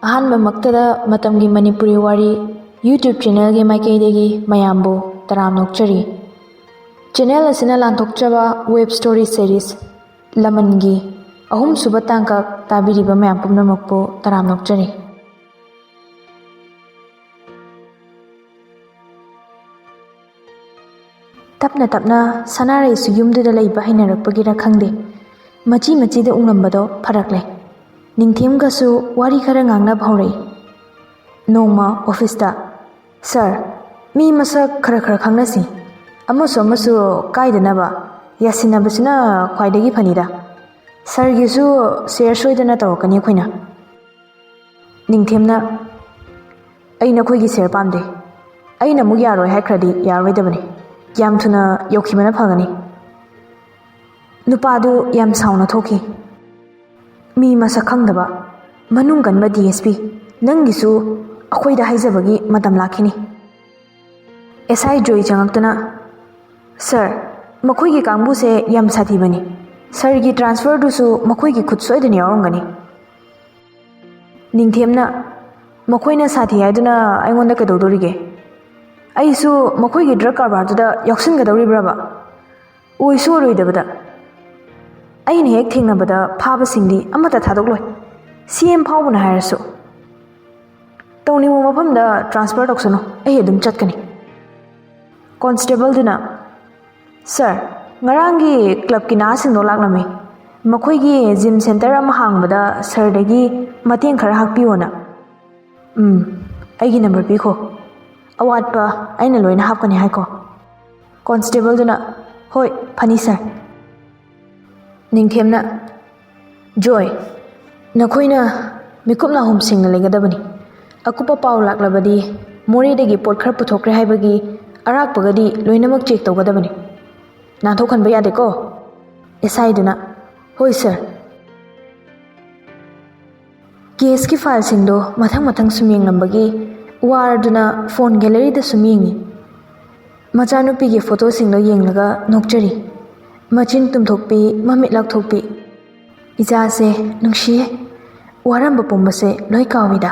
ꯑꯍꯥꯟꯕ ꯃꯛꯇꯗ Matamgi Manipuri Wari YouTube channel gi maikaidagi mayambu taram nokchari. Channel asina lanthokchaba web story series Laman gi ahum suba tangkak tabiriba mayam pumnamakpu taram nokchari. Tapna tapna Sanare su yumduda laiba hainarakpagira khangde machi da unglambado pharaklai. Ningthemgasu wari khara ngangnab haurai. Nongma office da Sir, mi masak khara khangnasi amasu kaidanaba yasinabasina khwaidagi phanida. Sir gisu share soidana tawakani khoina. Ningthemna aina khoigi share pamde. Aina mu yaroi haikradi yaroidabani. Yam thuna yokhibana phagani. Nupadu yam sauna thoki. Mi masak khangdaba manung ganba DSP nangisu akhoida haijabagi matam lakhini. SI Joy changaktuna Sir, makhoi gi kangbu se yam sathi bani. Sir gi transfer du su makhoi gi khut soidani yaurangani. Ningthemna makhoina sathi haiduna aingonda kadodorige. Aisu makhoi gi drug carbar da yaksin gadori braba. Oisu roidabada. Aina hek thengnabada phaba singdi amata thadokloi. CM phawbuna hairasu. Tawni mo mafamda transfer toksano ai adum chatkani. Constable duna Sir, ngarangi club ki na singno laklami. Makhoi gi gym center ama hangbada sir dagi mateng khara hakpiyona. Aigi number pi kho. Awat pa aina loina hapkani haiko. Constable duna hoi phani sir. Ningthemna Joy, nakhoina mikupna hum singna legadabani. Akupa paw laklabadi mori dagi pot khar puthokre haibagi arakpagadi loinamak check tawgadabani. Nathokhanba yade ko. SI duna hoi sir. Case ki file singdo mathang sumyenglambagi war duna phone gallery da sumyengi. Machanupi gi photo singdo yenglaga nokchari. Machin tumthokpi mamit lakthokpi. Ija se nungshi waramba pumbase loi kawida.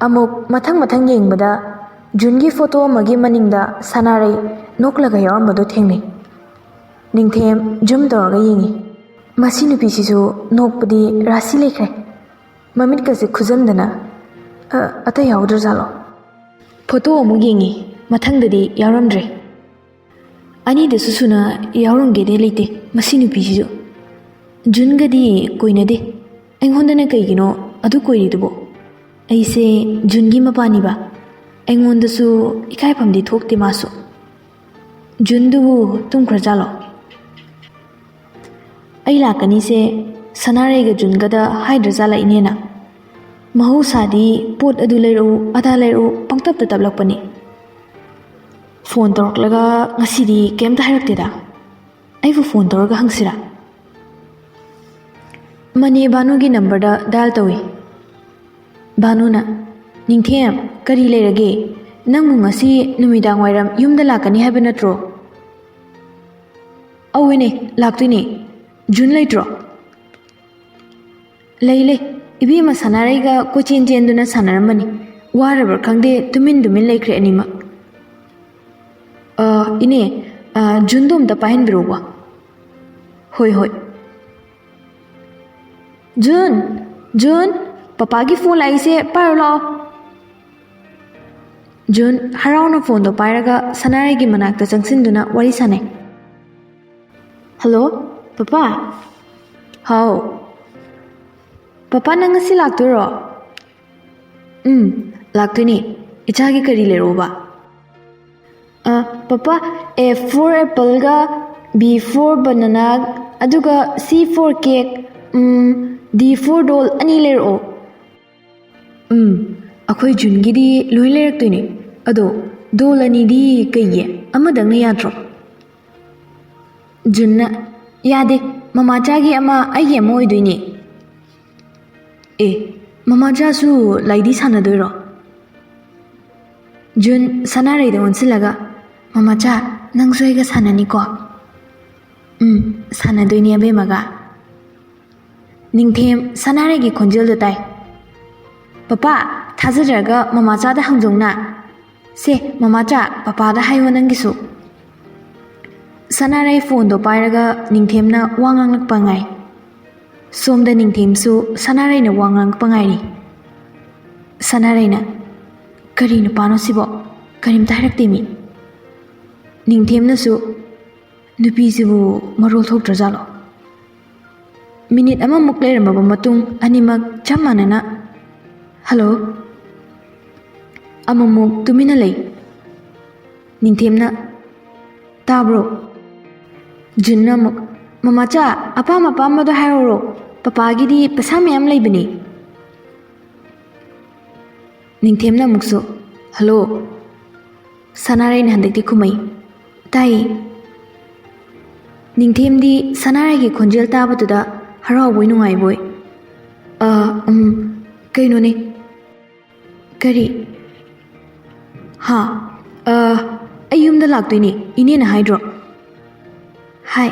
Amuk mathang yengbada Jungi photo magi maningda Sanare noklaga yaurambado thengni. Ningthem jum tawraga yengi. Masi nupi sisu nokpadi rasi lekhre. Mamit kasi khujandana ata yaudra jalo. Photo amuk yengi mathangdadi yauramdre. Ani da susuna yaurangede leite masi nupi sisu. Jungadi koinade. Ainghondana kaigino adu koiridubo. Aise Jungi mapani ba. Aingondasu ikaifamdi thokti masu. Jundubu tumkhrajalo. Ai lakani se Sanare ga Jungada haidrazala inena. Mahusadi pot adu leru ada leru pangtapta tablakpani. Phone tawraklaga ngasidi kemta hairakte aifu phone tawraga hangsira. Mane Bhanugi number da dial tawi. Bhanuna Ningthem kari leirage nangmu ngasi numidang wairam yumda lakani haiba natro. Awine laktuine Jun leitro. Leile ibima Sanare ga kochin jenduna sanaramani. Warabar khangde tumin laikre anima. Ine Jundum da pahin biroba. Hoi. Jun Papa gi phone lai se parlo. Jun harauna phone do pairaga Sanare gi manakta changsinduna wari sane. Hello, Papa. How? Papa nang ngasi lakturo? Laktuni. Icha gi kari leroba. Papa, A for apple ga B for banana aduga C for cake D for doll ani lero. Akhoi Jungidi loi leraktoine. Ado dolani di kaiye amadangna yatro. Junna yade mamachagi ama aige ama oidoine. Mamacha su laidi sanadoiro. Jun Sanare da onsilaga Mamacha nang soiga sanani ko. Sanadoine abe maga. Ningthem Sanare gi khonjel da tai. Papa, thazaraga mamacha da hangjongna. Se, mamacha, papa da hayo nangisu. Sanarai phone do pairaga ningthemna wangang lakpangai. Somda ningthemsu sanarai na wangang pangai ri. Sanarai na kari na pano sibo karim tahirak timi. Ningthemna su nupi sibu marol thok trajalo. Minute ama mukler maba matung animak chamana na. Hello. Amamuk tumina lay. Ningthemna tabro. Junna muk mamacha apama apama do hairo papa gidi pasami am laybani. Ningthemna muksu hello. Sanarai na handakti kumai. Tai. Ningthemdi sanarai gi khonjel tabatuda harau boy nungai boy. Kaino ne? Kari. Ha. Ayumda laktoini ine na hydro. Hai.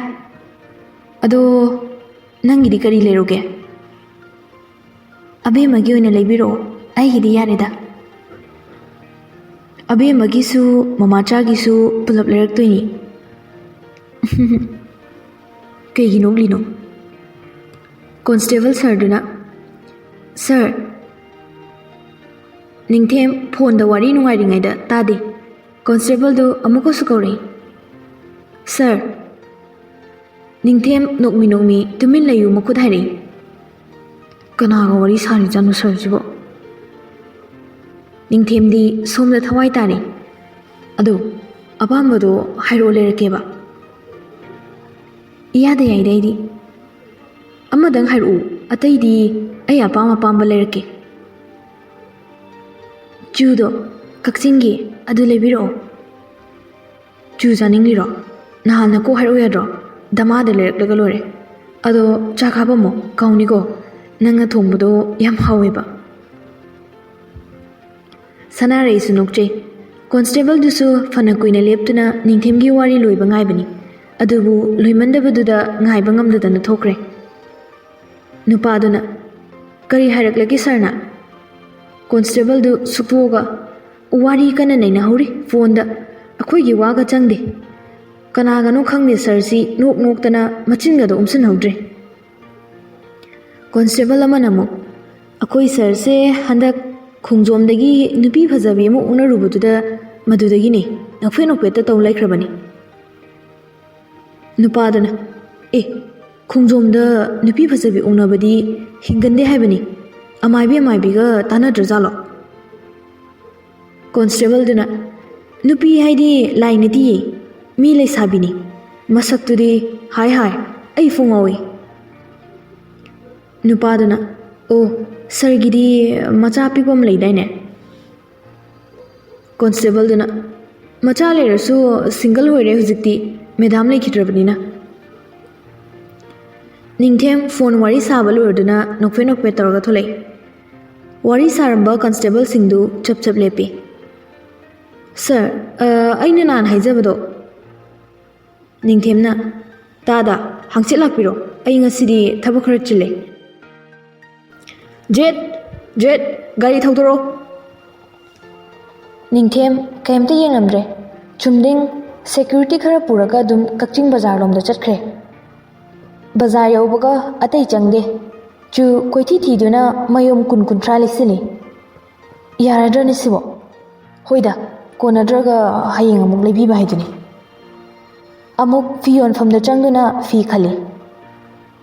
Ado nangidi kari leroge. Abe magi oina leibiro ai gidi yareda. Abe magi su mamacha gi su pulap leraktoini. Kaigino glino. Constable sir duna. Sir. Ningthem phone da wari nungai ringai da tade. Constable do amuko su kauri. Sir. Ningthem nokmi tumin layu makut hari. Kana ga wari sari janu sir jibo. Ningthem di somda thawai tari. Ado apamba do hairo lerakeba. Iyada yai daidi. Amadang hairu atai di ay apama lerake. Judo kaksingi adu lebiro. Ju janingliro nahan na ko hairu yadro dama de lerak lagalore. Ado chakaba mo kaunigo nanga thongbudo yam haweba. Sanarai sunukche constable dusu fana kuina leptuna ningthemgi wari loiba ngaibani. Adubu loimandabaduda ngaiba ngamdadana thokre. Nupaduna kari haraklagi sarna. Constable du supoga wari kana naina hori phone da akhoi gi waga changde. Kana ganu khangde sarsi nok tana machinga do umsan hawdre. Constable amana mo akhoi sarse handak khongjomdagi nupi phajabi mo unarubududa madudagi ne nakfe nokpeta taw laikhrabani. Nupadana khongjomda nupi phajabi unabadi hingande haibani. Amaibi ga tana drazalo. Constable duna nupi haidi lainati mi lay sabini. Masak tudi hai ay fungawi. Nupadana sargidi macha pipam lay daine. Constable duna macha lay rasu single hoire huzikti medam lay kitrabanina. Ningthem phone wari sabalu urduna nokpe taraga tholai. Wari saramba constable singdu chap lepi. Sir, aina nan haijabado. Ningthemna tada hangchit lakpiro ai ngasidi thabak khara chile. Jet gari thaudoro. Ningthem kaimta yengamre. Chumding security khara puraga dum kakching bazar lomda chatkre. Bazar yaubaga atai changde. Chu koithi thiduna mayom kuntra lisili. Yaradra nisibo. Hoida konadraga hayeng amuk lebi bahiduni. Amuk fi on famda changduna fi khali.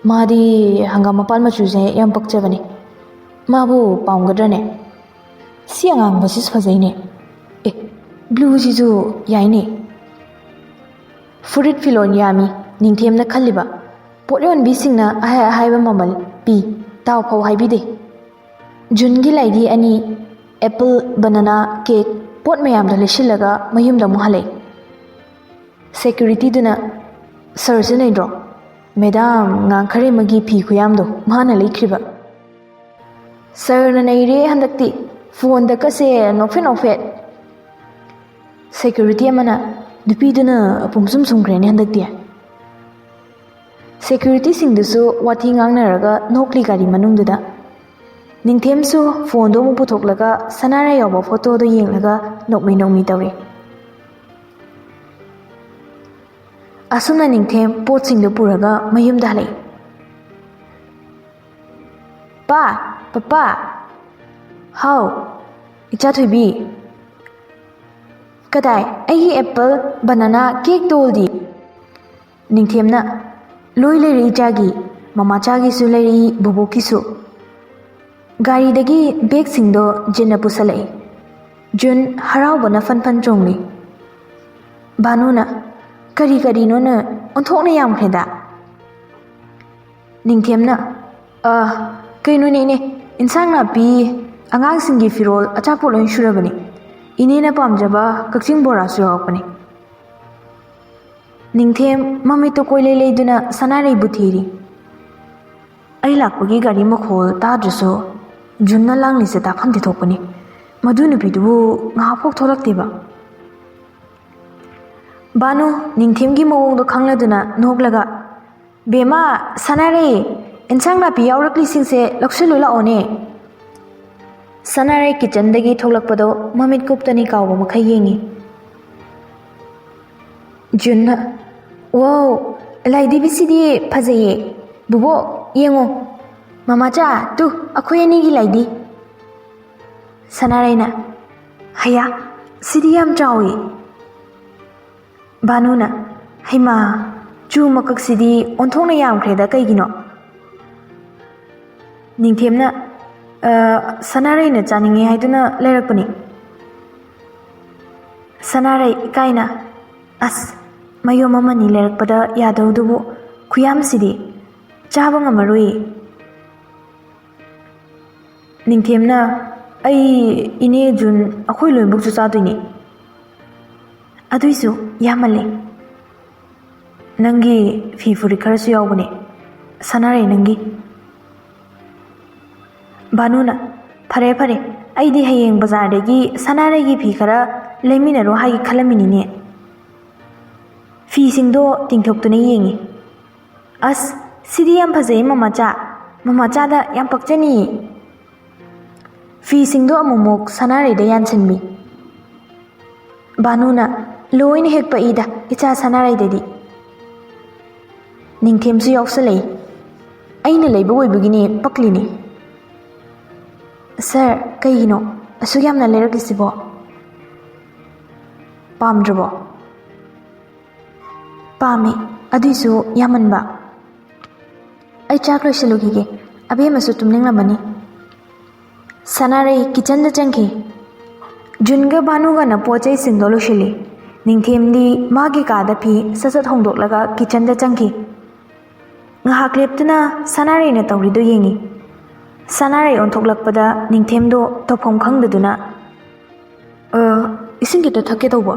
Madi hangamapal machuze yam pakchabani. Mabu paumgadrane. Siangang basis fazaine. Blue jizu yaine. Furit filon yami ningthemna khaliba. Potyon bisingna ahaiba mamal pi tau phau haibide. Jungi laidi ani apple banana cake pot mayam da lishilaga mayum da muhale. Security duna sir sinaidro. Madam ngang khare magi pi khuyam do mana likriba. Sir na naire handakti phone da kase nokfe. Security amana dupi duna pumsum sumgrene handakti. Security singdusu wati ngangnaraga nokli gari manungduda ꯅꯤꯡꯊꯦꯝꯁꯨ ꯐꯣꯟꯗꯣ ꯑꯃꯨꯛ ꯄꯨꯊꯣꯛꯂꯒ ꯁꯅꯥꯔꯩ ꯌꯥꯎꯕ ꯐꯣꯇꯣꯗꯣ ꯌꯦꯡꯂꯒ ꯅꯣꯛꯃꯤ ꯇꯧꯔꯤ꯫ ꯑꯁꯨꯝꯅ ꯅꯤꯡꯊꯦꯝ ꯄꯣꯠꯁꯤꯡꯗꯨ ꯄꯨꯔꯒ ꯃꯌꯨꯝꯗ ꯍꯜꯂꯛꯏ꯫ ꯄꯄꯥ ꯍꯥꯎ ꯏꯆꯥ ꯊꯣꯏꯕꯤ ꯀꯗꯥꯏ ꯑꯩꯒꯤ ꯑꯦꯄꯜ ꯕꯅꯥꯅꯥ ꯀꯦꯛ ꯗꯣꯜꯗꯤ? ꯅꯤꯡꯊꯦꯝꯅ ꯂꯣꯏ ꯂꯩꯔꯤ ꯏꯆꯥꯒꯤ, ꯃꯃꯥꯆꯥꯒꯤꯁꯨ ꯂꯩꯔꯤ, ꯕꯣꯕꯣꯛꯀꯤꯁꯨ꯫ ꯒꯥꯔꯤꯗꯒꯤ ꯕꯦꯒꯁꯤꯡꯗꯣ ꯖꯨꯟꯅ ꯄꯨꯁꯜꯂꯛꯏ꯫ ꯖꯨꯟ ꯍꯔꯥꯎꯕꯅ ꯐꯟ ꯆꯣꯡꯂꯤ꯫ ꯚꯥꯅꯨꯅ ꯀꯔꯤꯅꯣꯅ ꯑꯣꯟꯊꯣꯛꯅ ꯌꯥꯝꯈ꯭ꯔꯦꯗ꯫ ꯅꯤꯡꯊꯦꯝꯅ ꯀꯩꯅꯣꯅꯦ ꯏꯅꯦ, ꯏꯟꯁꯥꯡ ꯅꯥꯄꯤ, ꯑꯉꯥꯡꯁꯤꯡꯒꯤ ꯐꯤꯔꯣꯜ, ꯑꯆꯥꯄꯣꯠ ꯂꯣꯏ ꯁꯨꯔꯕꯅꯤ꯫ ꯏꯅꯦꯅ ꯄꯥꯝꯖꯕ ꯀꯛꯆꯤꯡ ꯕꯣꯔꯥꯁꯨ ꯌꯥꯎꯔꯛꯄꯅꯤ꯫ ꯅꯤꯡꯊꯦꯝ ꯃꯃꯤꯠꯇꯣ ꯀꯣꯏꯂꯩ ꯂꯩꯗꯨꯅ ꯁꯅꯥꯔꯩꯕꯨ ꯊꯤꯔꯤ꯫ ꯑꯩ ꯂꯥꯛꯄꯒꯤ ꯒꯥꯔꯤ ꯃꯈꯣꯜ ꯇꯥꯗ꯭ꯔꯁꯨ ꯖꯨꯟꯅ ꯂꯥꯡꯂꯤꯁꯦ ꯇꯥꯐꯝꯗꯤ ꯊꯣꯛꯄꯅꯤ꯫ ꯃꯗꯨ ꯅꯨꯄꯤꯗꯨꯕꯨ ꯉꯥꯏꯍꯥꯛꯐꯥꯎ ꯊꯣꯛꯂꯛꯇꯦꯕ꯫ ꯚꯥꯅꯨ ꯅꯤꯡꯊꯦꯝꯒꯤ ꯃꯑꯣꯡꯗꯣ ꯈꯪꯂꯗꯨꯅ ꯅꯣꯛꯂꯒ, ꯕꯦꯝꯃ ꯁꯅꯥꯔꯩ, ꯏꯟꯁꯥꯡ ꯅꯥꯄꯤ ꯌꯥꯎꯔꯛꯂꯤꯁꯤꯡꯁꯦ ꯂꯧꯁꯤꯜꯂꯨ ꯂꯥꯛꯑꯣꯅꯦ꯫ ꯁꯅꯥꯔꯩ ꯀꯤꯆꯟꯗꯒꯤ ꯊꯣꯛꯂꯛꯄꯗꯣ ꯃꯃꯤꯠ ꯀꯨꯞꯇꯅꯤ ꯀꯥꯎꯕ ꯃꯈꯩ ꯌꯦꯡꯉꯤ꯫ ꯖꯨꯟꯅ ꯋꯥꯎ, ꯂꯥꯏꯙꯤꯕꯤꯁꯤꯗꯤ ꯐꯖꯩꯌꯦ꯫ ꯕꯨꯕꯣꯛ ꯌꯦꯡꯉꯣ, ꯃꯃꯥꯆꯥ ꯇꯨ ꯑꯩꯈꯣꯏ ꯑꯅꯤꯒꯤ ꯂꯥꯏꯙꯤ꯫ ꯁꯅꯥꯔꯩꯅ ꯍꯌꯥ, ꯁꯤꯗꯤ ꯌꯥꯝ ꯆꯥꯎꯏ꯫ ꯚꯥꯅꯨꯅ ꯍꯩꯃꯥ, ꯆꯨ ꯃꯀꯛꯁꯤꯗꯤ ꯑꯣꯟꯊꯣꯛꯅ ꯌꯥꯝꯈ꯭ꯔꯦꯗ ꯀꯩꯒꯤꯅꯣ? ꯅꯤꯡꯊꯦꯝꯅ ꯁꯅꯥꯔꯩꯅ ꯆꯥꯅꯤꯡꯉꯦ ꯍꯥꯏꯗꯨꯅ ꯂꯩꯔꯛꯄꯅꯤ꯫ ꯁꯅꯥꯔꯩ ꯏꯀꯥꯏꯅ ꯑꯁ, ꯃꯌꯣꯝ ꯑꯃꯅꯤ ꯂꯩꯔꯛꯄꯗ ꯌꯥꯗꯧꯗꯨꯕꯨ ꯈꯨꯌꯥꯝꯁꯤꯗꯤ ꯆꯥꯕ ꯉꯝꯃꯔꯣꯏꯌꯦ꯫ ꯅꯤꯡꯊꯦꯝꯅ ꯑꯩ, ꯏꯅꯦ ꯖꯨꯟ, ꯑꯩꯈꯣꯏ ꯂꯣꯏꯅꯃꯛꯁꯨ ꯆꯥꯗꯣꯏꯅꯤ꯫ ꯑꯗꯨꯏꯁꯨ ꯌꯥꯝꯃꯜꯂꯦ꯫ ꯅꯪꯒꯤ ꯐꯤ ꯐꯨꯔꯤꯠ ꯈꯔꯁꯨ ꯌꯥꯎꯕꯅꯦ, ꯁꯅꯥꯔꯩ ꯅꯪꯒꯤ꯫ ꯚꯥꯅꯨꯅ ꯐꯔꯦ ꯑꯩꯗꯤ ꯍꯌꯦꯡ ꯕꯖꯥꯔꯗꯒꯤ ꯁꯅꯥꯔꯩꯒꯤ ꯐꯤ ꯈꯔ ꯂꯩꯃꯤꯟꯅꯔꯣ ꯍꯥꯏꯒꯦ ꯈꯜꯂꯝꯃꯤꯅꯤꯅꯦ꯫ ꯐꯤꯁꯤꯡꯗꯣ ꯇꯤꯡꯊꯣꯛꯇꯨꯅ ꯌꯦꯡꯉꯤ꯫ ꯑꯁ, ꯁꯤꯗꯤ ꯌꯥꯝ ꯐꯖꯩ ꯃꯃꯥꯆꯥ, ꯃꯃꯥꯆꯥꯗ ꯌꯥꯝ ꯄꯛꯆꯅꯤꯌꯦ꯫ ꯐꯤꯁꯤꯡꯗꯣ ꯑꯃꯨꯛ ꯁꯅꯥꯔꯩꯗ ꯌꯥꯟꯁꯤꯟꯕꯤ꯫ ꯚꯥꯅꯨꯅ ꯂꯣꯏꯅ ꯍꯦꯛ ꯄꯛꯏꯗ ꯏꯆꯥ ꯁꯅꯥꯔꯩꯗꯗꯤ꯫ ꯅꯤꯡꯊꯦꯝꯁꯨ ꯌꯥꯎꯁꯜꯂꯛꯏ꯫ ꯑꯩꯅ ꯂꯩꯕ ꯑꯣꯏꯕꯒꯤꯅꯦ ꯄꯛꯂꯤꯅꯦ꯫ ꯁꯥꯔ, ꯀꯩꯒꯤꯅꯣ ꯑꯁꯨꯛ ꯌꯥꯝꯅ ꯂꯩꯔꯛꯂꯤꯁꯤꯕꯣ? ꯄꯥꯝꯗ꯭ꯔꯕꯣ? ꯄꯥꯝꯃꯤ, ꯑꯗꯨꯏꯁꯨ ꯌꯥꯝꯃꯟꯕ꯫ ꯑꯩ ꯆꯥꯛ ꯂꯣꯏꯁꯤꯜꯂꯨꯈꯤꯒꯦ, ꯑꯕꯦꯝꯃꯁꯨ ꯇꯨꯝꯅꯤꯡꯂꯝꯃꯅꯤ꯫ ꯁꯅꯥꯔꯩ ꯀꯤꯆꯟꯗ ꯆꯪꯈꯤ꯫ ꯖꯨꯟꯒ ꯚꯥꯅꯨꯒꯅ ꯄꯣꯠ ꯆꯩꯁꯤꯡꯗꯣ ꯂꯣꯏꯁꯤꯜꯂꯤ꯫ ꯅꯤꯡꯊꯦꯝꯗꯤ ꯃꯥꯒꯤ ꯀꯥꯗ ꯐꯤ ꯁꯠ ꯍꯣꯡꯗꯣꯛꯂꯒ ꯀꯤꯆꯟꯗ ꯆꯪꯈꯤ꯫ ꯉꯥꯏꯍꯥꯛ ꯂꯦꯞꯇꯨꯅ ꯁꯅꯥꯔꯩꯅ ꯇꯧꯔꯤꯗꯣ ꯌꯦꯡꯉꯤ꯫ ꯁꯅꯥꯔꯩ ꯑꯣꯟꯊꯣꯛꯂꯛꯄꯗ ꯅꯤꯡꯊꯦꯝꯗꯣ ꯇꯧꯐꯝ ꯈꯪꯗꯗꯨꯅ ꯏꯁꯤꯡ ꯈꯤꯇ ꯊꯛꯀꯦ ꯇꯧꯕ꯫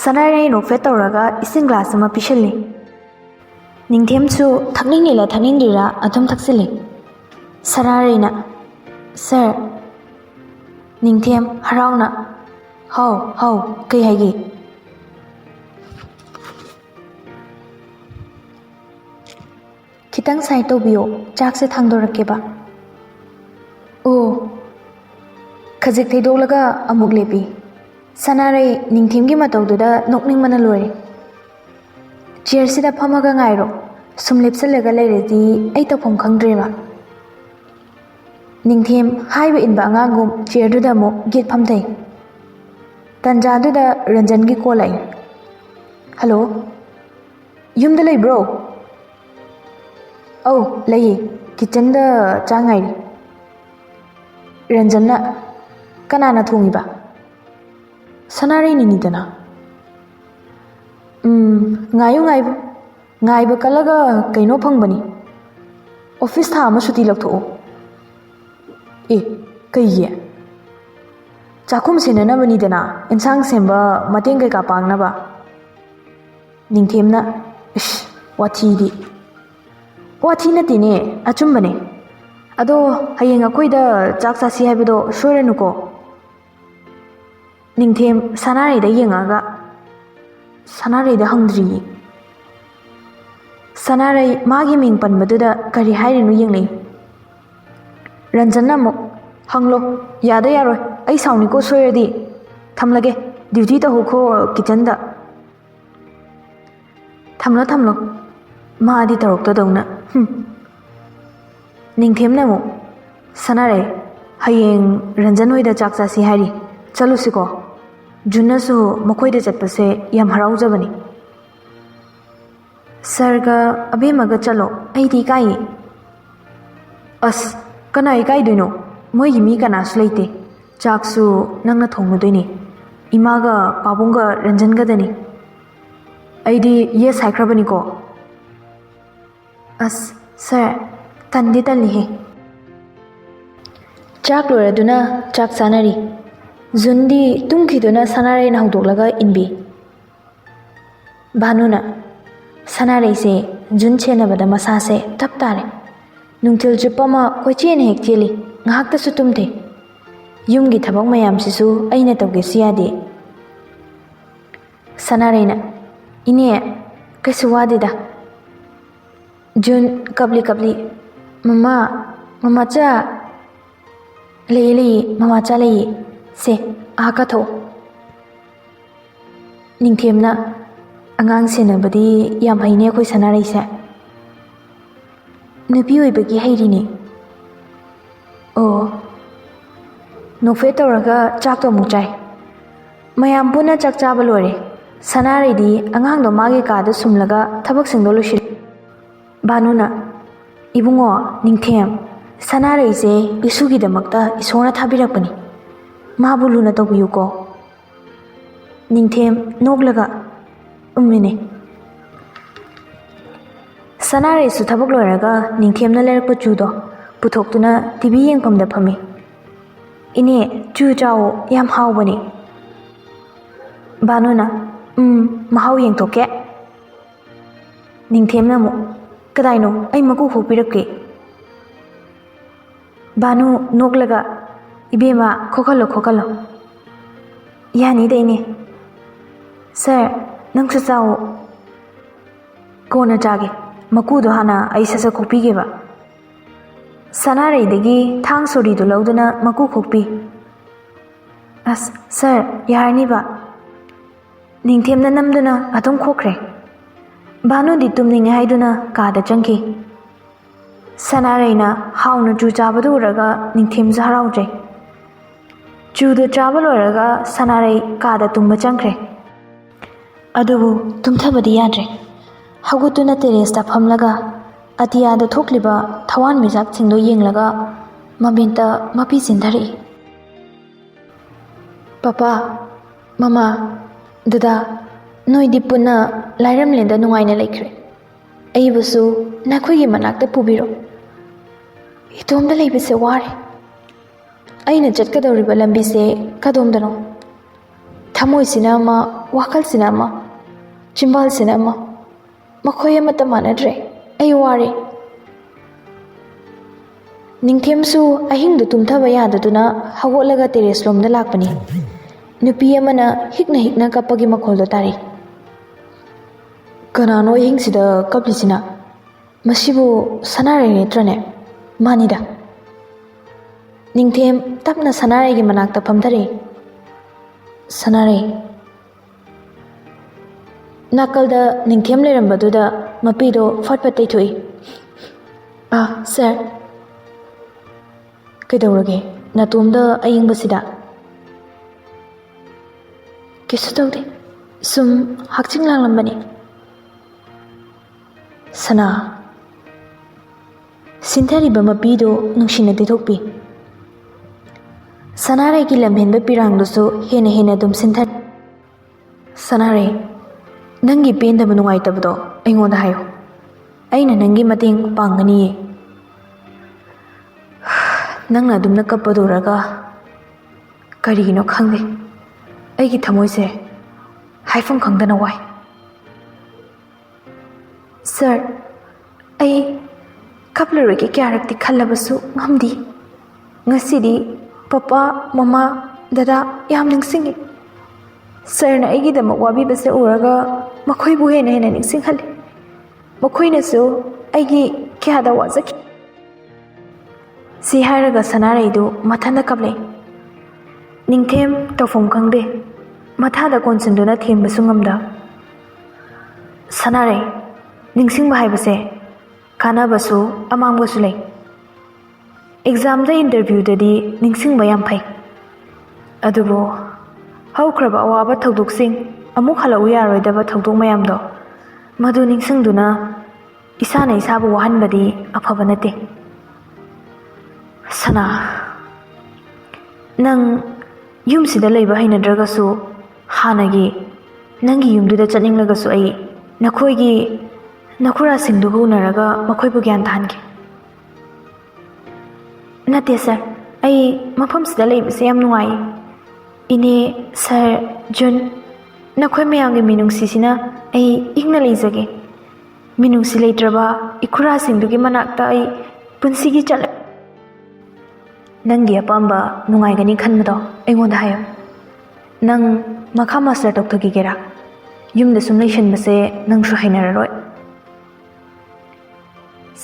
ꯁꯅꯥꯔꯩ ꯅꯣꯛꯐꯦꯠ ꯇꯧꯔꯒ ꯏꯁꯤꯡ ꯒ꯭ꯂꯥꯁ ꯑꯃ ꯄꯤꯁꯜꯂꯤ꯫ ꯅꯤꯡꯊꯦꯝꯁꯨ ꯊꯛꯅꯤꯡꯂꯤꯔ ꯊꯛꯅꯤꯡꯗ꯭ꯔꯤꯔꯥ ꯑꯗꯨꯝ ꯊꯛꯆꯤꯜꯂꯤ꯫ ꯁꯅꯥꯔꯩꯅ ꯁꯥꯔ꯫ ꯅꯤꯡꯊꯦꯝ ꯍꯔꯥꯎꯅ ꯍꯥꯎ, ꯀꯩ ꯍꯥꯏꯒꯦ? ꯈꯤꯇꯪ ꯁꯥꯏꯠ ꯇꯧꯕꯤꯌꯣ, ꯆꯥꯛꯁꯦ ꯊꯥꯡꯗꯣꯔꯛꯀꯦꯕ꯫ ꯑꯣ꯫ ꯈꯖꯤꯛ ꯊꯩꯗꯣꯛꯂꯒ ꯑꯃꯨꯛ ꯂꯦꯞꯄꯤ꯫ ꯁꯅꯥꯔꯩ ꯅꯤꯡꯊꯦꯝꯒꯤ ꯃꯇꯧꯗꯨꯗ ꯅꯣꯛꯅꯤꯡꯕꯅ ꯂꯣꯏꯔꯦ꯫ ꯆꯤꯌꯔꯁꯤꯗ ꯐꯝꯃꯒ ꯉꯥꯏꯔꯣ, ꯁꯨꯝ ꯂꯦꯞꯁꯜꯂꯒ ꯂꯩꯔꯗꯤ ꯑꯩ ꯇꯧꯐꯝ ꯈꯪꯗ꯭ꯔꯦꯕ꯫ ꯅꯤꯡꯊꯦꯝ ꯍꯥꯏꯕ ꯏꯟꯕ ꯑꯉꯥꯡꯒꯨꯝ ꯆꯤꯌꯔꯗꯨꯗ ꯑꯃꯨꯛ ꯒꯦꯠ ꯐꯝꯊꯩ꯫ ꯇꯟꯖꯥꯗꯨꯗ ꯔꯟꯖꯟꯒꯤ ꯀꯣꯜ ꯂꯥꯛꯏ꯫ ꯍꯜꯂꯣ, ꯌꯨꯝꯗ ꯂꯩꯕ꯭ꯔꯣ? ꯑꯧ ꯂꯩꯌꯦ, ꯀꯤꯆꯟꯗ ꯆꯥꯛ ꯉꯥꯏꯔꯤ꯫ ꯔꯟꯖꯟꯅ ꯀꯅꯥꯅ ꯊꯣꯡꯉꯤꯕ? ꯁꯅꯥꯔꯩꯅꯅꯤꯗꯅ꯫ ꯉꯥꯏꯕ ꯀꯜꯂꯒ ꯀꯩꯅꯣ ꯐꯪꯕꯅꯤ꯫ ꯑꯣꯐꯤꯁ ꯊꯥ ꯑꯃ ꯁꯨꯇꯤ ꯂꯧꯊꯣꯛꯑꯣ꯫ ꯑꯦ, ꯀꯩꯒꯤ? ꯆꯥꯛꯈꯨꯝ ꯁꯦꯟꯅꯅꯕꯅꯤꯗꯅ, ꯏꯟꯁꯥꯡ ꯁꯦꯝꯕ, ꯃꯇꯦꯡ ꯀꯩꯀꯥ ꯄꯥꯡꯅꯕ꯫ ꯅꯤꯡꯊꯦꯝꯅ ꯏꯁ, ꯋꯥꯊꯤꯗꯤ꯫ ꯋꯥꯊꯤ ꯅꯠꯇꯦꯅꯦ, ꯑꯆꯨꯝꯕꯅꯦ꯫ ꯑꯗꯣ ꯍꯌꯦꯡ ꯑꯩꯈꯣꯏꯗ ꯆꯥꯛ ꯆꯥꯁꯤ ꯍꯥꯏꯕꯗꯣ ꯁꯣꯏꯔꯅꯨꯀꯣ꯫ ꯅꯤꯡꯊꯦꯝ ꯁꯅꯥꯔꯩꯗ ꯌꯦꯡꯉꯒ ꯁꯅꯥꯔꯩꯗ ꯍꯪꯗ꯭ꯔꯤꯌꯦ꯫ ꯁꯅꯥꯔꯩ ꯃꯥꯒꯤ ꯃꯤꯡ ꯄꯟꯕꯗꯨꯗ ꯀꯔꯤ ꯍꯥꯏꯔꯤꯅꯣ ꯌꯦꯡꯅꯩ꯫ Ranjana mo hanglo yada yaroi ai sauni ko soyadi thamlage duty ta hukho kitchen da thamlo ma di tarok ta dongna Ningthem na mo sanare hayeng Ranjan hoi da chak chasi hari chalusi ko Junna su makhoi da chatpase yam haraujabani Sarga abe maga chalo ai di kai As kanai kai duino moi mi kana sleite chaksu nangna thongmudoini imaga pabunga Ranjan ga dani aidi yes haikrabani ko As sir tandi tali he chak loraduna chak sanari Zundi tungkhiduna sanare na hudolaga inbi Banuna sanare se jun chena bada masase tap tare Nungtil chupama koichen hek cheli ngahak ta sutumte yumgi thabak mayam sisu aina tawge siyade Sanarena ine kaisu wadida Jun kabli mama cha mama cha se aka tho Ningthemna angang senabadi yam haine khoi sanare sa Nupi oibagi hairine Oh Nokfe tawraga chak to muk chai Mayam puna chak chaba lore Sanare di angang do magi ka da sumlaga thabak singdo loshir Banuna Ibungo Ningthem Sanare se isugi damakta isona thabirakpani Mabu luna tawbiyu ko Ningthem noglaga ummine Sanare su thabak loiraga Ningthemna lerakpa chudo puthokuna TV yengpamda phami Ine chu chao yam hawbani Banuna mahau yengthoke Ningthemna mo kadaino ai maku khopirakke Banu noglaga ibema khokalo Yani deine Sir nangsu chao Kona jage Makudo hana ai sasa khopige ba Sanare dagi thang sori do laudana maku khokpi As sir yarni ba Ningthemna namduna atom khokre Banu di tumning haiduna ka da changki Sanare na hauna chu chabadu raga Ningthem zarauje Chu do chabalo raga Sanare ka da tumba changkre Adubu tumthabadi yadre Hagutuna teresta phamlaga atiyada thokliba thawan mijak chingdo yenglaga mabinta mapi sindhari Papa Mama Dada noidi punna lairam lenda nungaina laikre Aibusu nakhoigi manakta pubiro Itomda leibase ware Aina chatkadawriba lambise kadomdano Thamoi sinama wakal sinama chimbal sinama Makhoi amata manadre ai ware Ningthemsu ahingdu tumthaba yadaduna hagolaga terrace lomda lakpani Nupi amana hikna kapagi makholdo tari Kanano ahingsida kaplisina Masibu sanare netrane manida Ningthem tapna sanare gi manakta phamdare Sanare Nakalda Ningthem lerambaduda mapido fatpatai thui Sir Kaidawrage natumda ayingbasida Kisu tawde sum hakching langlambani Sana Sinthariba mapido nungsina tithokpi Sanare ki lamhenba pirangdusu hena dum sinthar Sanare Nangi pendaba nungaitabdo aingonda hayo Aina nangi mateng pangani Nangna dumna kappaduraga Karigino khangde Aigi thamoise haifam khangdana wai Sir ai kaplarege kyarakti khallabasu ngamdi Ngasidi Papa Mama Dada yam ningsingi Sir na aigidama wabibase uraga Makhoibu henaningsinghali Makhoinasu aigi kyada wazaki ꯁꯤ ꯍꯥꯏꯔꯒ ꯁꯅꯥꯔꯩꯗꯨ ꯃꯊꯟꯇ ꯀꯞꯂꯛꯏ꯫ ꯅꯤꯡꯊꯦꯝ ꯇꯧꯐꯝ ꯈꯪꯗꯦ, ꯃꯊꯥꯗ ꯀꯣꯟꯁꯤꯟꯗꯨꯅ ꯊꯦꯝꯕꯁꯨ ꯉꯝꯗ꯫ ꯁꯅꯥꯔꯩ, ꯅꯤꯡꯁꯤꯡꯕ ꯍꯥꯏꯕꯁꯦ ꯀꯥꯟꯅꯕꯁꯨ ꯑꯃꯥꯡꯕꯁꯨ ꯂꯩ꯫ ꯑꯦꯛꯖꯥꯝꯗ ꯏꯟꯇꯔꯚ꯭ꯌꯨꯗꯗꯤ ꯅꯤꯡꯁꯤꯡꯕ ꯌꯥꯝ ꯐꯩ, ꯑꯗꯨꯕꯨ ꯍꯧꯈ꯭ꯔꯕ ꯑꯋꯥꯕ ꯊꯧꯗꯣꯛꯁꯤꯡ, ꯑꯃꯨꯛ ꯍꯜꯂꯛꯎ ꯌꯥꯔꯣꯏꯗꯕ ꯊꯧꯗꯣꯛ ꯃꯌꯥꯝꯗꯣ ꯃꯗꯨ ꯅꯤꯡꯁꯤꯡꯗꯨꯅ ꯏꯁꯥꯅ ꯏꯁꯥꯕꯨ ꯋꯥꯍꯟꯕꯗꯤ ꯑꯐꯕ ꯅꯠꯇꯦ꯫ ꯁꯅꯥ, ꯅꯪ ꯌꯨꯝꯁꯤꯗ ꯂꯩꯕ ꯍꯩꯅꯗ꯭ꯔꯒꯁꯨ ꯍꯥꯟꯅꯒꯤ ꯅꯪꯒꯤ ꯌꯨꯝꯗꯨꯗ ꯆꯠꯅꯤꯡꯂꯒꯁꯨ ꯑꯩ ꯅꯈꯣꯏꯒꯤ ꯅꯈꯨꯔꯥꯁꯤꯡꯗꯨꯒ ꯎꯅꯔꯒ ꯃꯈꯣꯏꯕꯨ ꯒ꯭ꯌꯥꯟ ꯇꯥꯍꯟꯒꯦ꯫ ꯅꯠꯇꯦ ꯁꯔ, ꯑꯩ ꯃꯐꯝꯁꯤꯗ ꯂꯩꯕꯁꯦ ꯌꯥꯝ ꯅꯨꯡꯉꯥꯏ꯫ ꯏꯅꯦ, ꯁꯔ, ꯖꯨꯟ, ꯅꯈꯣꯏ ꯃꯌꯥꯝꯒꯤ ꯃꯤꯅꯨꯡꯁꯤꯁꯤꯅ ꯑꯩ ꯏꯪꯅ ꯂꯩꯖꯒꯦ꯫ ꯃꯤꯅꯨꯡꯁꯤ ꯂꯩꯇ꯭ꯔꯕ ꯏꯈꯨꯔꯥꯁꯤꯡꯗꯨꯒꯤ ꯃꯅꯥꯛꯇ ꯑꯩ ꯄꯨꯟꯁꯤꯒꯤ ꯆꯠꯂ ꯅꯪꯒꯤ ꯑꯄꯥꯝꯕ ꯅꯨꯡꯉꯥꯏꯒꯅꯤ ꯈꯟꯕꯗꯣ ꯑꯩꯉꯣꯟꯗ ꯍꯥꯏꯌꯣ꯫ ꯅꯪ ꯃꯈꯥ ꯃꯥꯁꯇꯔ ꯇꯧꯊꯈꯤꯒꯦꯔꯥ? ꯌꯨꯝꯗ ꯁꯨꯝ ꯂꯩꯁꯤꯟꯕꯁꯦ ꯅꯪꯁꯨ ꯍꯩꯅꯔꯔꯣꯏ꯫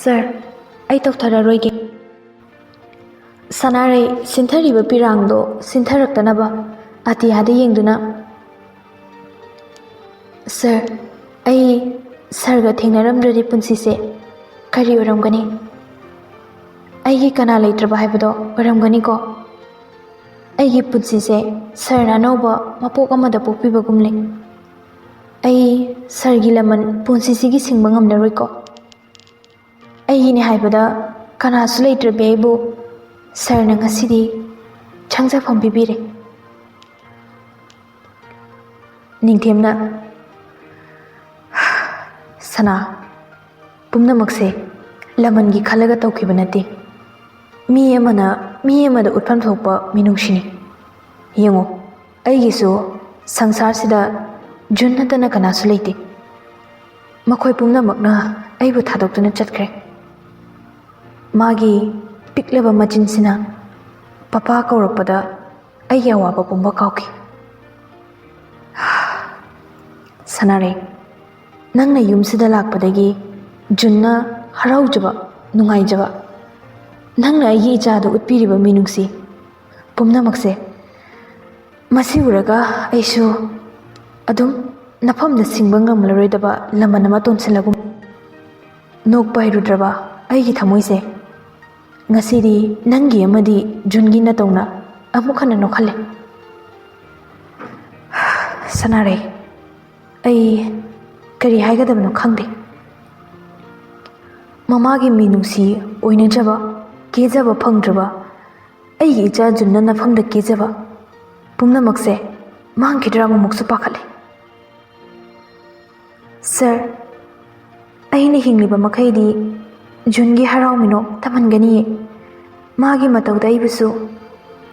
ꯁꯔ, ꯑꯩ ꯇꯧꯊꯔꯔꯣꯏꯒꯦ꯫ ꯁꯅꯥꯔꯩ ꯁꯤꯟꯊꯔꯤꯕ ꯄꯤꯔꯥꯡꯗꯣ ꯁꯤꯟꯊꯔꯛꯇꯅꯕ ꯑꯇꯤꯌꯥꯗ ꯌꯦꯡꯗꯨꯅ, ꯁꯔ, ꯑꯩ ꯁꯔꯒ ꯊꯦꯡꯅꯔꯝꯗ꯭ꯔꯗꯤ ꯄꯨꯟꯁꯤꯁꯦ ꯀꯔꯤ ꯑꯣꯏꯔꯝꯒꯅꯤ? ꯑꯩꯒꯤ ꯀꯅꯥ ꯂꯩꯇ꯭ꯔꯕ ꯍꯥꯏꯕꯗꯣ ꯑꯣꯏꯔꯝꯒꯅꯤꯀꯣ? ꯑꯩꯒꯤ ꯄꯨꯟꯁꯤꯁꯦ ꯁꯔꯅ ꯑꯅꯧꯕ ꯃꯄꯣꯛ ꯑꯃꯗ ꯄꯣꯛꯄꯤꯕꯒꯨꯝꯂꯦ꯫ ꯑꯩ ꯁꯔꯒꯤ ꯂꯃꯟ ꯄꯨꯟꯁꯤꯁꯤꯒꯤ ꯁꯤꯡꯕ ꯉꯝꯂꯔꯣꯏꯀꯣ? ꯑꯩꯒꯤꯅꯦ ꯍꯥꯏꯕꯗ ꯀꯅꯥꯁꯨ ꯂꯩꯇ꯭ꯔꯕꯤ ꯑꯩꯕꯨ ꯁꯔꯅ ꯉꯁꯤꯗꯤ ꯁꯪꯖꯐꯝ ꯄꯤꯕꯤꯔꯦ꯫ ꯅꯤꯡꯊꯦꯝꯅ, ꯁꯅꯥ, ꯄꯨꯝꯅꯃꯛꯁꯦ ꯂꯃꯟꯒꯤ ꯈꯜꯂꯒ ꯇꯧꯈꯤꯕ ꯅꯠꯇꯦ꯫ ꯃꯤ ꯑꯃꯅ ꯃꯤ ꯑꯃꯗ ꯎꯠꯐꯝ ꯊꯣꯛꯄ ꯃꯤꯅꯨꯡꯁꯤꯅꯤ꯫ ꯌꯦꯡꯉꯨ, ꯑꯩꯒꯤꯁꯨ ꯁꯪꯁꯥꯔꯁꯤꯗ ꯖꯨꯟ ꯅꯠꯇꯅ ꯀꯅꯥꯁꯨ ꯂꯩꯇꯦ꯫ ꯃꯈꯣꯏ ꯄꯨꯝꯅꯃꯛꯅ ꯑꯩꯕꯨ ꯊꯥꯗꯣꯛꯇꯨꯅ ꯆꯠꯈ꯭ꯔꯦ꯫ ꯃꯥꯒꯤ ꯄꯤꯛꯂꯕ ꯃꯆꯤꯟꯁꯤꯅ ꯄꯄꯥ ꯀꯧꯔꯛꯄꯗ ꯑꯩꯒꯤ ꯑꯋꯥꯕ ꯄꯨꯝꯕ ꯀꯥꯎꯈꯤ꯫ ꯁꯅꯥꯔꯩ, ꯅꯪꯅ ꯌꯨꯝꯁꯤꯗ ꯂꯥꯛꯄꯗꯒꯤ ꯖꯨꯟꯅ ꯍꯔꯥꯎꯖꯕ, ꯅꯨꯡꯉꯥꯏꯖꯕ, ꯅꯪꯅ ꯑꯩꯒꯤ ꯏꯆꯥꯗ ꯎꯠꯄꯤꯔꯤꯕ ꯃꯤꯅꯨꯡꯁꯤ ꯄꯨꯝꯅꯃꯛꯁꯦ, ꯃꯁꯤ ꯎꯔꯒ ꯑꯩꯁꯨ ꯑꯗꯨꯝ ꯅꯐꯝꯗ ꯁꯤꯡꯕ ꯉꯝꯂꯔꯣꯏꯗꯕ ꯂꯃꯟ ꯑꯃ ꯇꯣꯟꯁꯤꯜꯂꯒꯨꯝ ꯅꯣꯛꯄ ꯍꯩꯔꯨꯗ꯭ꯔꯕ ꯑꯩꯒꯤ ꯊꯃꯣꯏꯁꯦ ꯉꯁꯤꯗꯤ ꯅꯪꯒꯤ ꯑꯃꯗꯤ ꯖꯨꯟꯒꯤ ꯅꯇꯧꯅ ꯑꯃꯨꯛ ꯍꯟꯅ ꯅꯣꯛꯍꯜꯂꯦ꯫ ꯁꯅꯥꯔꯩ, ꯑꯩ ꯀꯔꯤ ꯍꯥꯏꯒꯗꯕꯅꯣ ꯈꯪꯗꯦ꯫ ꯃꯃꯥꯒꯤ ꯃꯤꯅꯨꯡꯁꯤ ꯑꯣꯏꯅꯖꯕ, ꯀꯦꯖꯕ ꯐꯪꯗ꯭ꯔꯕ ꯑꯩꯒꯤ ꯏꯆꯥ ꯖꯨꯟꯅ ꯅꯐꯝꯗ ꯀꯦꯖꯕ ꯄꯨꯝꯅꯃꯛꯁꯦ ꯃꯥꯡꯈꯤꯗ꯭ꯔꯥ ꯑꯃꯨꯛꯁꯨ ꯄꯥꯈꯠꯂꯦ꯫ ꯁꯔ, ꯑꯩꯅ ꯍꯤꯡꯂꯤꯕ ꯃꯈꯩꯗꯤ ꯖꯨꯟꯒꯤ ꯍꯔꯥꯎ ꯃꯤꯅꯣꯛ ꯊꯝꯍꯟꯒꯅꯤꯌꯦ꯫ ꯃꯥꯒꯤ ꯃꯇꯧꯗ ꯑꯩꯕꯨꯁꯨ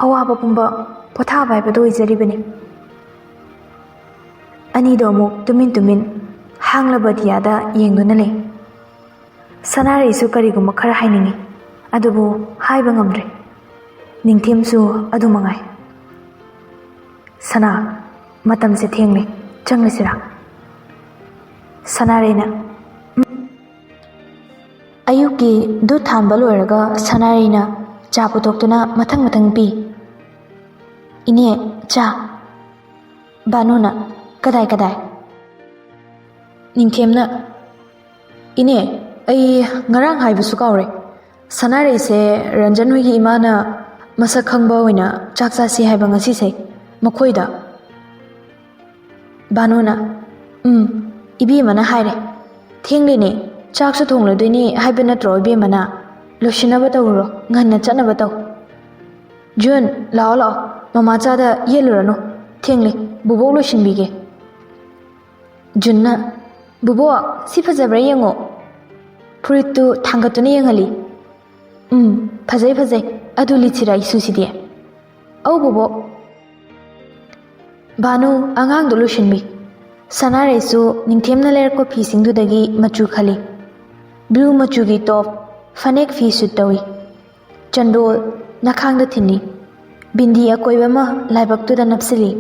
ꯑꯋꯥꯕ ꯄꯨꯝꯕ ꯄꯣꯊꯥꯕ ꯍꯥꯏꯕꯗꯣ ꯑꯣꯏꯖꯔꯤꯕꯅꯤ꯫ ꯑꯅꯤꯗꯣ ꯑꯃꯨꯛ ꯇꯨꯃꯤꯟ ꯇꯨꯃꯤꯟ ꯍꯥꯡꯂꯕ ꯑꯇꯤꯌꯥꯗ ꯌꯦꯡꯗꯨꯅ ꯂꯩ꯫ ꯁꯅꯥꯔꯩꯁꯨ ꯀꯔꯤꯒꯨꯝꯕ ꯈꯔ ꯍꯥꯏꯅꯤꯡꯉꯤ, ꯑꯗꯨꯕꯨ ꯍꯥꯏꯕ ꯉꯝꯗ꯭ꯔꯦ꯫ ꯅꯤꯡꯊꯦꯝꯁꯨ ꯑꯗꯨ ꯃꯉꯥꯏ꯫ ꯁꯅꯥ, ꯃꯇꯝꯁꯦ ꯊꯦꯡꯂꯦ, ꯆꯪꯂꯁꯤꯔꯥ? ꯁꯅꯥꯔꯩꯅ ꯑꯌꯨꯛꯀꯤ ꯗꯨꯠ ꯊꯥꯟꯕ ꯂꯣꯏꯔꯒ ꯁꯅꯥꯔꯩꯅ ꯆꯥ ꯄꯨꯊꯣꯛꯇꯨꯅ ꯃꯊꯪ ꯃꯊꯪ ꯄꯤ꯫ ꯏꯅꯦ, ꯆꯥ꯫ ꯕꯥꯅꯨꯅ, ꯀꯗꯥꯏ ꯀꯗꯥꯏ? ꯅꯤꯡꯊꯦꯝꯅ, ꯏꯅꯦ, ꯑꯩ ꯉꯔꯥꯡ ꯍꯥꯏꯕꯁꯨ ꯀꯥꯎꯔꯦ꯫ ꯁꯅꯥꯔꯩꯁꯦ ꯔꯟꯖꯟ ꯍꯣꯏꯒꯤ ꯏꯃꯥꯅ ꯃꯁꯛ ꯈꯪꯕ ꯑꯣꯏꯅ ꯆꯥꯛ ꯆꯥꯁꯤ ꯍꯥꯏꯕ ꯉꯁꯤꯁꯦ ꯃꯈꯣꯏꯗ꯫ ꯕꯥꯅꯨꯅ, ꯏꯕꯦꯝꯃꯅ ꯍꯥꯏꯔꯦ꯫ ꯊꯦꯡꯂꯦꯅꯦ, ꯆꯥꯛꯁꯨ ꯊꯣꯡꯂꯗꯣꯏꯅꯤ ꯍꯥꯏꯕ ꯅꯠꯇ꯭ꯔꯣ ꯏꯕꯦꯝꯃꯅ? ꯂꯣꯏꯁꯤꯟꯅꯕ ꯇꯧꯔꯨꯔꯣ, ꯉꯟꯅ ꯆꯠꯅꯕ ꯇꯧ꯫ ꯖꯨꯟ, ꯂꯥꯛꯑꯣ ꯂꯥꯛꯑꯣ, ꯃꯃꯥꯆꯥꯗ ꯌꯦꯠꯂꯨꯔꯅꯨ, ꯊꯦꯡꯂꯦ, ꯕꯨꯕꯣꯛ ꯂꯣꯏꯁꯤꯟꯕꯤꯒꯦ꯫ ꯖꯨꯟꯅ, ꯕꯨꯕꯣꯛ, ꯁꯤ ꯐꯖꯕ꯭ꯔꯥ ꯌꯦꯡꯉꯣ꯫ ꯐꯨꯔꯤꯠꯇꯨ ꯊꯥꯡꯒꯠꯇꯨꯅ ꯌꯦꯡꯍꯜꯂꯤ꯫ ꯐꯖꯩ ꯐꯖꯩ, ꯑꯗꯨ ꯂꯤꯠꯁꯤꯔꯥ ꯏꯁꯨꯁꯤꯗꯤ? ꯑꯧ ꯕꯨꯕꯣꯛ꯫ ꯕꯥꯅꯨ ꯑꯉꯥꯡꯗꯣ ꯂꯣꯏꯁꯤꯟꯕꯤ꯫ ꯁꯅꯥꯔꯩꯁꯨ ꯅꯤꯡꯊꯦꯝꯅ ꯂꯩꯔꯛꯄ ꯐꯤꯁꯤꯡꯗꯨꯗꯒꯤ ꯃꯆꯨ ꯈꯜꯂꯤ꯫ ꯕ꯭ꯂꯨ ꯃꯆꯨꯒꯤ ꯇꯣꯞ, ꯐꯅꯦꯛ ꯐꯤ ꯁꯨꯠ ꯇꯧꯏ꯫ ꯆꯟꯗꯣꯜ ꯅꯈꯥꯡꯗ ꯊꯤꯟꯅꯤ꯫ ꯕꯤꯟꯗꯤ ꯑꯀꯣꯏꯕ ꯑꯃ ꯂꯥꯏꯕꯛꯇꯨꯗ ꯅꯞꯁꯤꯜꯂꯤ꯫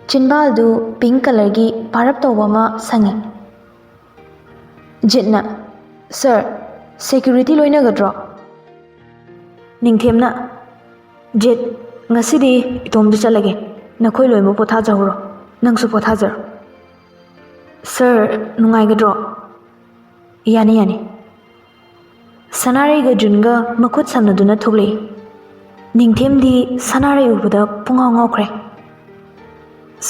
ꯆꯤꯟꯕꯥꯜꯗꯨ ꯄꯤꯡ ꯀꯂꯔꯒꯤ ꯄꯥꯔꯞ ꯇꯧꯕ ꯑꯃ ꯁꯪꯉꯤ꯫ ꯖꯤꯠꯅ, ꯁꯔ, ꯁꯦꯀ꯭ꯌꯨꯔꯤꯇꯤ ꯂꯣꯏꯅꯒꯗ꯭ꯔꯣ? ꯅꯤꯡꯊꯦꯝꯅ ꯖꯦꯠ ꯉꯁꯤꯗꯤ ꯏꯇꯣꯝꯗ ꯆꯠꯂꯒꯦ ꯅꯈꯣꯏ ꯂꯣꯏꯅ ꯄꯣꯊꯥꯖꯍꯧꯔꯣ ꯅꯪꯁꯨ ꯄꯣꯊꯥꯖꯔꯣ ꯁꯔ ꯅꯨꯡꯉꯥꯏꯒꯗ꯭ꯔꯣ ꯌꯥꯅꯤ ꯌꯥꯅꯤ ꯁꯅꯥꯔꯩꯒ ꯖꯨꯟꯒ ꯃꯈꯨꯠ ꯁꯝꯅꯗꯨꯅ ꯊꯣꯛꯂꯛꯏ ꯅꯤꯡꯊꯦꯝꯗꯤ ꯁꯅꯥꯔꯩ ꯎꯕꯗ ꯄꯨꯡꯉꯥꯎ ꯉꯥꯎꯈ꯭ꯔꯦ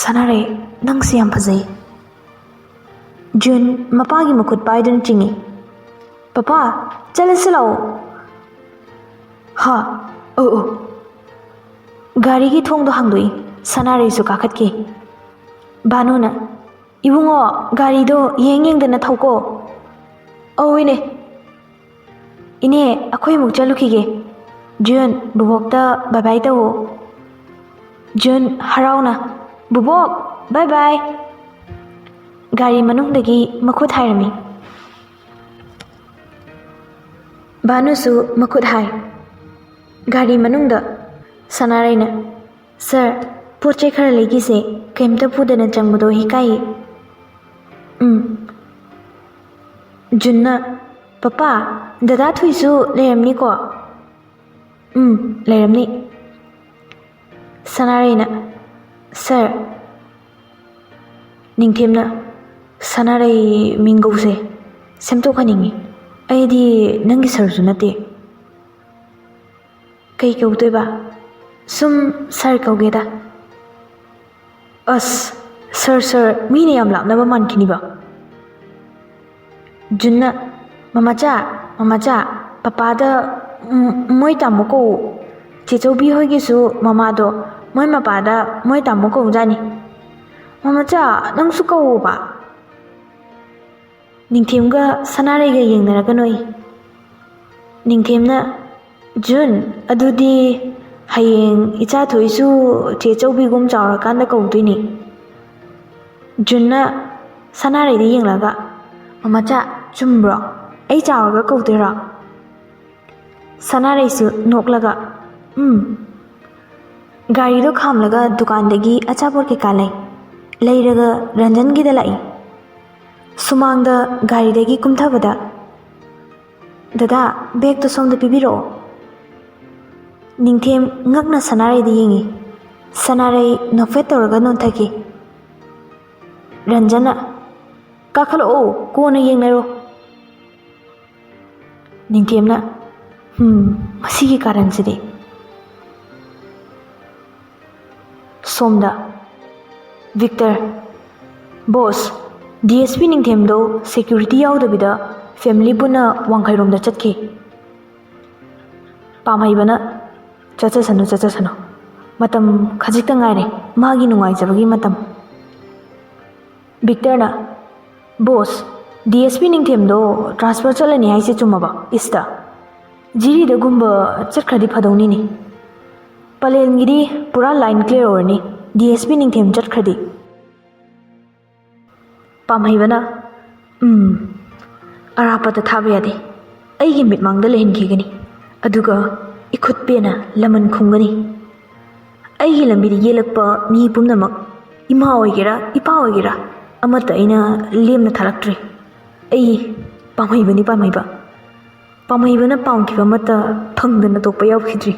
ꯁꯅꯥꯔꯩ ꯅꯪꯁꯤ ꯌꯥꯝ ꯐꯖꯩ ꯖꯨꯟ ꯃꯄꯥꯒꯤ ꯃꯈꯨꯠ ꯄꯥꯏꯗꯨꯅ ꯆꯤꯡꯏ ꯄꯄꯥ ꯆꯠꯂꯁꯤ ꯂꯥꯛꯑꯣ ꯍꯥ ꯑꯣ ꯒꯥꯔꯤꯒꯤ ꯊꯣꯡꯗꯣ ꯍꯥꯡꯗꯣꯛꯏ ꯁꯅꯥꯔꯩꯁꯨ ꯀꯥꯈꯠꯈꯤ ꯚꯥꯅꯨꯅ ꯏꯕꯨꯡꯉꯣ ꯒꯥꯔꯤꯗꯣ ꯌꯦꯡꯗꯅ ꯊꯧꯀꯣ ꯑꯧ ꯏꯅꯦ ꯏꯅꯦ ꯑꯩꯈꯣꯏ ꯑꯃꯨꯛ ꯆꯠꯂꯨꯈꯤꯒꯦ ꯖꯨꯟ ꯕꯨꯕꯣꯛꯇ ꯕꯥꯏ ꯕꯥꯏ ꯇꯧꯋꯣ ꯖꯨꯟ ꯍꯔꯥꯎꯅ ꯕꯨꯕꯣꯛ ꯕꯥꯏ ꯕꯥꯏ ꯒꯥꯔꯤ ꯃꯅꯨꯡꯗꯒꯤ ꯃꯈꯨꯠ ꯍꯥꯏꯔꯝꯃꯤ ꯚꯥꯅꯨꯁꯨ ꯃꯈꯨꯠ ꯍꯥꯏ ꯒꯥꯔꯤ ꯃꯅꯨꯡꯗ ꯁꯅꯥꯔꯩꯅ ꯁꯔ ꯄꯣꯠ ꯆꯩ ꯈꯔ ꯂꯩꯈꯤꯁꯦ ꯀꯩꯝꯇ ꯄꯨꯗꯅ ꯆꯪꯕꯗꯣ ꯍꯤꯀꯥꯏꯌꯦ ꯖꯨꯟꯅ ꯄꯄꯥ ꯗꯗꯥ ꯊꯨꯏꯁꯨ ꯂꯩꯔꯝꯅꯤꯀꯣ ꯂꯩꯔꯝꯅꯤ ꯁꯅꯥꯔꯩꯅ ꯁꯔ ꯅꯤꯡꯊꯦꯝꯅ ꯁꯅꯥꯔꯩ ꯃꯤꯡꯒꯧꯁꯦ ꯁꯦꯝꯗꯣꯛꯍꯟꯅꯤꯡꯉꯤ ꯑꯩꯗꯤ ꯅꯪꯒꯤ ꯁꯔꯁꯨ ꯅꯠꯇꯦ ꯀꯩ ꯀꯧꯗꯣꯏꯕ ꯁꯨꯝ ꯁꯔ ꯀꯧꯒꯦꯗ ꯑꯁ ꯁꯔ ꯃꯤꯅ ꯌꯥꯝ ꯂꯥꯞꯅꯕ ꯃꯥꯟꯈꯤꯅꯤꯕ ꯖꯨꯟꯅ ꯃꯃꯥꯆꯥ ꯄꯄꯥꯗ ꯃꯣꯏ ꯇꯥꯃꯣ ꯀꯧ ꯆꯦꯆꯧꯕꯤ ꯍꯣꯏꯒꯤꯁꯨ ꯃꯃꯥꯗꯣ ꯃꯣꯏ ꯃꯄꯥꯗ ꯃꯣꯏ ꯇꯥꯃꯣ ꯀꯧꯖꯥꯅꯤ ꯃꯃꯥꯆꯥ ꯅꯪꯁꯨ ꯀꯧꯋꯣꯕ ꯅꯤꯡꯊꯦꯝꯒ ꯁꯅꯥꯔꯩꯒ ꯌꯦꯡꯅꯔꯒ ꯅꯣꯛꯏ ꯅꯤꯡꯊꯦꯝꯅ ꯖꯨꯟ ꯑꯗꯨꯗꯤ ꯍꯌꯦꯡ ꯏꯆꯥ ꯊꯣꯏꯁꯨ ꯆꯦꯆꯧꯕꯤꯒꯨꯝ ꯆꯥꯎꯔꯀꯥꯟꯗ ꯀꯧꯗꯣꯏꯅꯤ ꯖꯨꯟꯅ ꯁꯅꯥꯔꯩꯗ ꯌꯦꯡꯂꯒ ꯃꯃꯥꯆꯥ ꯆꯨꯝꯕ꯭ꯔꯣ ꯑꯩ ꯆꯥꯎꯔꯒ ꯀꯧꯗꯣꯏꯔꯣ ꯁꯅꯥꯔꯩꯁꯨ ꯅꯣꯛꯂꯒ ꯒꯥꯔꯤꯗꯣ ꯈꯥꯝꯂꯒ ꯗꯨꯀꯥꯟꯗꯒꯤ ꯑꯆꯥꯄꯣꯠ ꯀꯩꯀꯥ ꯂꯩꯔꯒ ꯔꯟꯖꯟꯒꯤꯗ ꯂꯥꯛꯏ ꯁꯨꯃꯥꯡꯗ ꯒꯥꯔꯤꯗꯒꯤ ꯀꯨꯝꯊꯕꯗ ꯗꯗꯥ ꯕꯦꯒꯇꯣ ꯁꯣꯝꯗ ꯄꯤꯕꯤꯔꯛꯑꯣ ꯅꯤꯡꯊꯦꯝ ꯉꯛꯅ ꯁꯅꯥꯔꯩꯗ ꯌꯦꯡꯉꯤ ꯁꯅꯥꯔꯩ ꯅꯣꯛꯐꯦꯠ ꯇꯧꯔꯒ ꯅꯣꯟꯊꯈꯤ ꯔꯟꯖꯟꯅ ꯀꯥꯈꯠꯂꯛꯑꯣ ꯀꯣꯟꯅ ꯌꯦꯡꯅꯔꯣ ꯅꯤꯡꯊꯦꯝꯅ ꯃꯁꯤꯒꯤ ꯀꯥꯔꯟꯁꯤꯗꯤ ꯁꯣꯝꯗ ꯚꯤꯛꯇꯔ ꯕꯣꯁ DSP ꯅꯤꯡꯊꯦꯝꯗꯣ ꯁꯦꯀ꯭ꯌꯨꯔꯤꯇꯤ ꯌꯥꯎꯗꯕꯤꯗ ꯐꯦꯃꯤꯂꯤ ꯄꯨꯟꯅ ꯋꯥꯡꯈꯩꯔꯣꯝꯗ ꯆꯠꯈꯤ ꯄꯥꯝꯍꯩꯕꯅ ꯆꯠꯆꯁꯅꯨ ꯃꯇꯝ ꯈꯖꯤꯛꯇ ꯉꯥꯏꯔꯦ ꯃꯥꯒꯤ ꯅꯨꯡꯉꯥꯏꯖꯕꯒꯤ ꯃꯇꯝ ꯚꯤꯛꯇꯔꯅ ꯕꯣꯁ DSP ꯅꯤꯡꯊꯦꯝꯗꯣ ꯇ꯭ꯔꯥꯟꯁꯐꯔ ꯆꯠꯂꯅꯤ ꯍꯥꯏꯁꯦ ꯆꯨꯝꯃꯕ ꯏꯁꯇ ꯖꯤꯔꯤꯗꯒꯨꯝꯕ ꯆꯠꯈ꯭ꯔꯗꯤ ꯐꯗꯧꯅꯤꯅꯦ ꯄꯂꯦꯟꯒꯤꯗꯤ ꯄꯨꯔꯥ ꯂꯥꯏꯟ ꯀ꯭ꯂꯤꯌꯔ ꯑꯣꯏꯔꯅꯤ DSP ꯅꯤꯡꯊꯦꯝ ꯆꯠꯈ꯭ꯔꯗꯤ ꯄꯥꯝꯍꯩꯕꯅ ꯑꯔꯥꯞꯄꯗ ꯊꯥꯕ ꯌꯥꯗꯦ ꯑꯩꯒꯤ ꯃꯤꯠꯃꯥꯡꯗ ꯂꯩꯍꯟꯈꯤꯒꯅꯤ ꯑꯗꯨꯒ ꯏꯈꯨꯠ ꯄꯦꯅ ꯂꯃꯟ ꯈꯨꯝꯒꯅꯤ ꯑꯩꯒꯤ ꯂꯝꯕꯤꯗ ꯌꯦꯜꯂꯛꯄ ꯃꯤ ꯄꯨꯝꯅꯃꯛ ꯏꯃꯥ ꯑꯣꯏꯒꯦꯔꯥ ꯏꯄꯥ ꯑꯣꯏꯒꯦꯔꯥ ꯑꯃꯠꯇ ꯑꯩꯅ ꯂꯦꯝꯅ ꯊꯥꯔꯛꯇ꯭ꯔꯤ ꯑꯩ ꯄꯥꯝꯍꯩꯕꯅ ꯄꯥꯝꯈꯤꯕ ꯑꯃꯠꯇ ꯐꯪꯗꯅ ꯇꯣꯛꯄ ꯌꯥꯎꯈꯤꯗ꯭ꯔꯤ